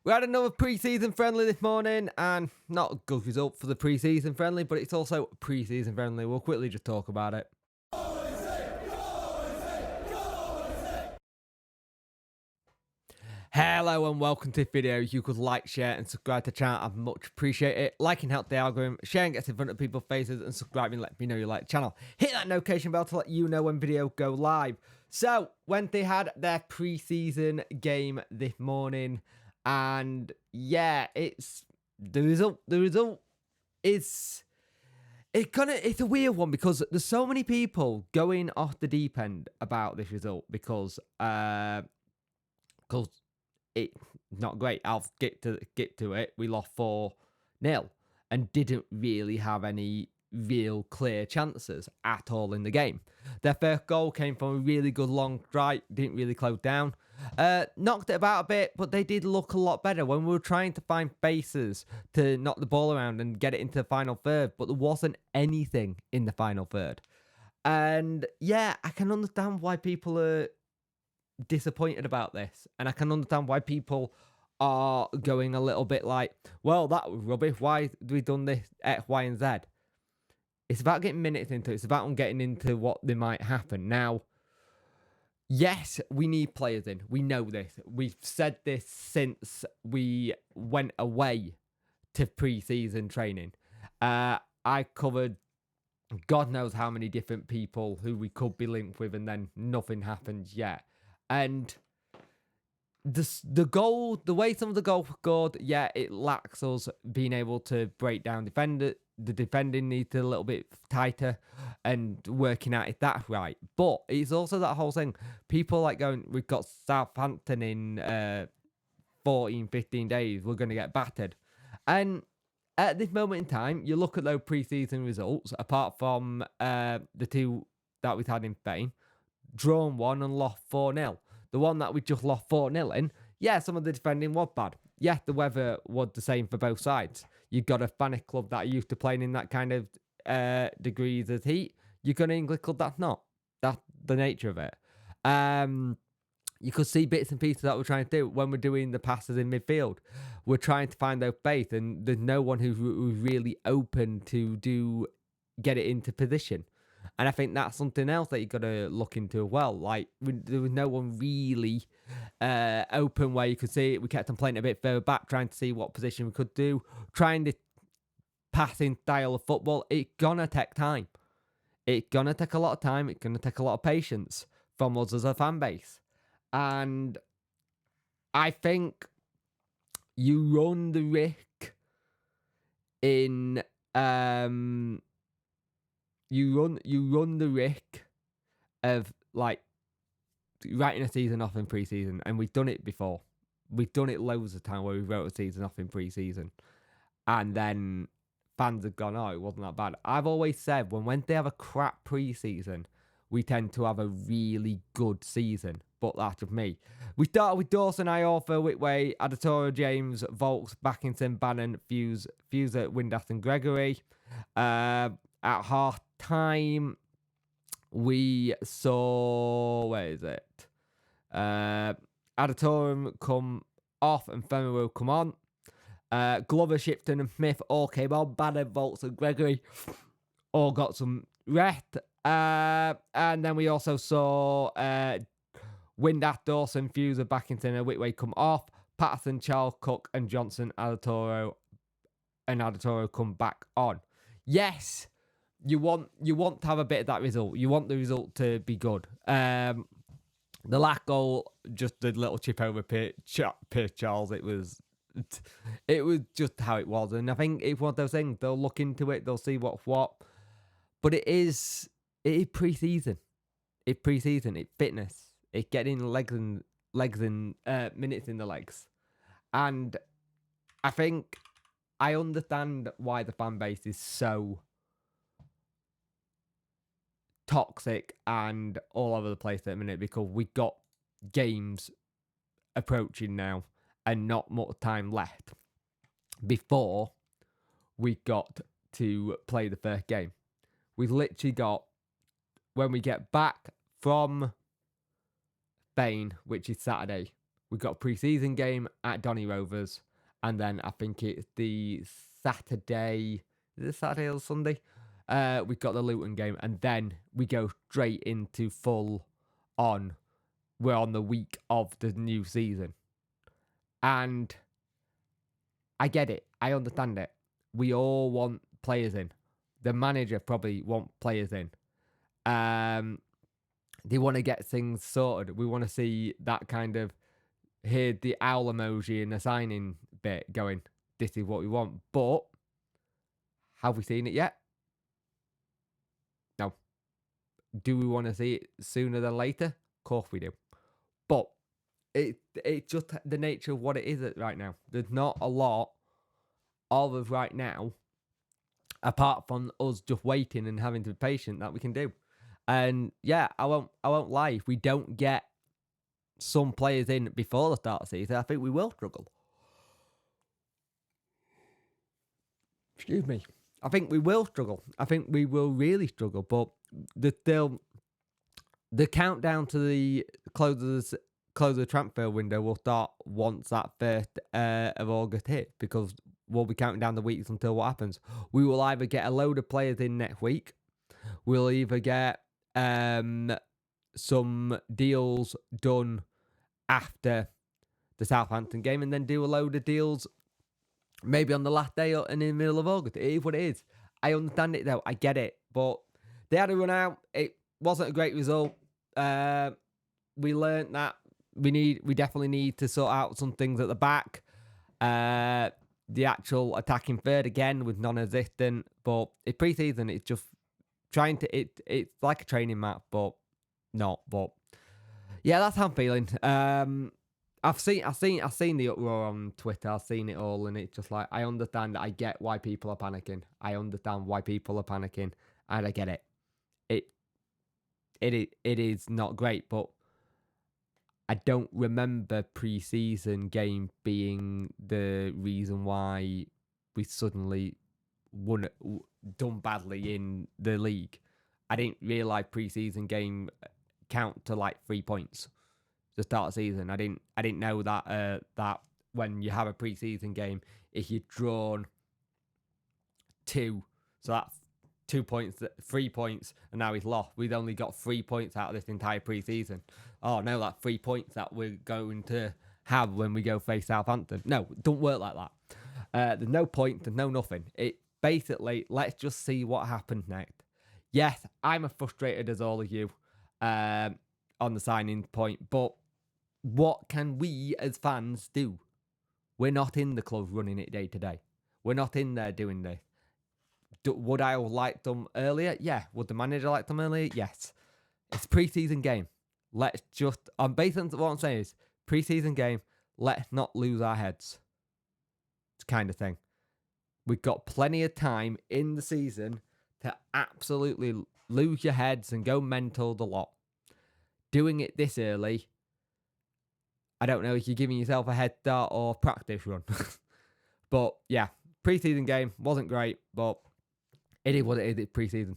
We had another pre-season friendly this morning, and not a good result for the pre-season friendly, but it's also pre-season friendly. We'll quickly just talk about it. Hello and welcome to this video. If you could like, share and subscribe to the channel, I'd much appreciate it. Liking helps the algorithm, sharing gets in front of people's faces, and subscribing lets me know you like the channel. Hit that notification bell to let you know when videos go live. So, when they had their pre-season game this morning, and yeah, it's the result is it's a weird one because there's so many people going off the deep end about this result because it's not great. I'll get to it. We lost 4-0 and didn't really have any real clear chances at all in the game. Their first goal came from a really good long strike, didn't really close down. Knocked it about a bit, but they did look a lot better when we were trying to find spaces to knock the ball around and get it into the final third, but there wasn't anything in the final third. And yeah, I can understand why people are disappointed about this, and I can understand why people are going a little bit like, well, that was rubbish, why have we done this X, Y and Z? It's about getting minutes into it. It's about getting into what they might happen. Now, yes, we need players in. We know this. We've said this since we went away to pre-season training. I covered God knows how many different people who we could be linked with, and then nothing happens yet. And the goal, the way some of the goals were scored, yeah, it lacks us being able to break down defender. The defending needs a little bit tighter and working at it that right. But it's also that whole thing. People like going, we've got Southampton in 14, 15 days. We're going to get battered. And at this moment in time, you look at those pre-season results, apart from the two that we've had in Spain, drawn 1 and lost 4-0. The one that we just lost 4-0 in, yeah, some of the defending was bad. Yeah, the weather was the same for both sides. You've got a Spanish club that are used to playing in that kind of degrees of heat. You've got an English club that's not. That's the nature of it. You could see bits and pieces that we're trying to do when we're doing the passes in midfield. We're trying to find those space, and there's no one who's really open to get it into position. And I think that's something else that you've got to look into as well. Like, there was no one really open where you could see it. We kept on playing a bit further back, trying to see what position we could do. Trying the passing style of football. It's going to take time. It's going to take a lot of time. It's going to take a lot of patience from us as a fan base. And I think you run the risk in... You run the risk of like writing a season off in pre-season, and we've done it before. We've done it loads of time where we wrote a season off in pre-season, and then fans have gone, "Oh, it wasn't that bad." I've always said when they have a crap pre-season, we tend to have a really good season. But that's just me. We started with Dawson, Iorfa, Whitway, Adatoro, James, Volks, Backinson, Bannon, Fuse at Windass and Gregory. At half time, we saw, where is it? Adatorum come off and Femero come on. Glover, Shipton and Smith all came on. Bannon, Volks and Gregory all got some rest. And then we also saw Windass, Dawson, Fuser, Backinson and Whitway come off. Patterson, Charles, Cook and Johnson, Adatoro come back on. Yes, you want to have a bit of that result. You want the result to be good. The last goal, just a little chip over Pierre Charles. It was just how it was. And I think it's one of those things. They'll look into it. They'll see what's what. But it is pre-season. It's pre-season. It's fitness. It's getting legs and minutes in the legs. And I think I understand why the fan base is so toxic and all over the place at the minute, because we got games approaching now and not much time left before we got to play the first game. We've literally got, when we get back from Spain, which is Saturday, We've got a pre-season game at Donny Rovers, and then I think it's the Saturday. Is it Saturday or Sunday? We've got the Luton game, and then we go straight into full on. We're on the week of the new season, and I get it. I understand it. We all want players in. The manager probably want players in. They want to get things sorted. We want to see that kind of, hear the owl emoji in the signing bit going, this is what we want. But have we seen it yet? No. Do we want to see it sooner than later? Of course we do. But it's just the nature of what it is right now. There's not a lot of us right now, apart from us just waiting and having to be patient, that we can do. And yeah, I won't lie. If we don't get some players in before the start of the season, I think we will struggle. Excuse me. I think we will struggle. I think we will really struggle. But the countdown to the close of the transfer window will start once that 1st of August hit, because we'll be counting down the weeks until what happens. We will either get a load of players in next week. We'll either get some deals done after the Southampton game, and then do a load of deals maybe on the last day or in the middle of August. It is what it is. I understand it though. I get it. But they had to run out. It wasn't a great result. We learned that we definitely need to sort out some things at the back. The actual attacking third again was non-existent. But in pre-season, it's just trying to it's like a training map, but not. But yeah, that's how I'm feeling. I've seen the uproar on Twitter. I've seen it all, and it's just like, I understand. I get why people are panicking. I understand why people are panicking, and I get it. It is not great, but I don't remember pre-season game being the reason why we suddenly done badly in the league. I didn't realise pre-season game count to like 3 points to start the season. I didn't know that that when you have a pre-season game, if you're drawn 2, so that's 2 points, 3 points, and now he's lost. We've only got 3 points out of this entire pre-season. Oh no, that's 3 points that we're going to have when we go face Southampton. No, it don't work like that. There's no point, there's no nothing. It basically, let's just see what happens next. Yes, I'm as frustrated as all of you on the signing point, but what can we as fans do? We're not in the club running it day to day. We're not in there doing this. Would I have liked them earlier? Yeah. Would the manager like them earlier? Yes. It's a pre-season game. Let's just, on basis of what I'm saying is, pre-season game, let's not lose our heads. It's kind of thing. We've got plenty of time in the season to absolutely lose your heads and go mental the lot. Doing it this early, I don't know if you're giving yourself a head start or practice run. But yeah, pre-season game wasn't great, but it is what it is. It's pre-season.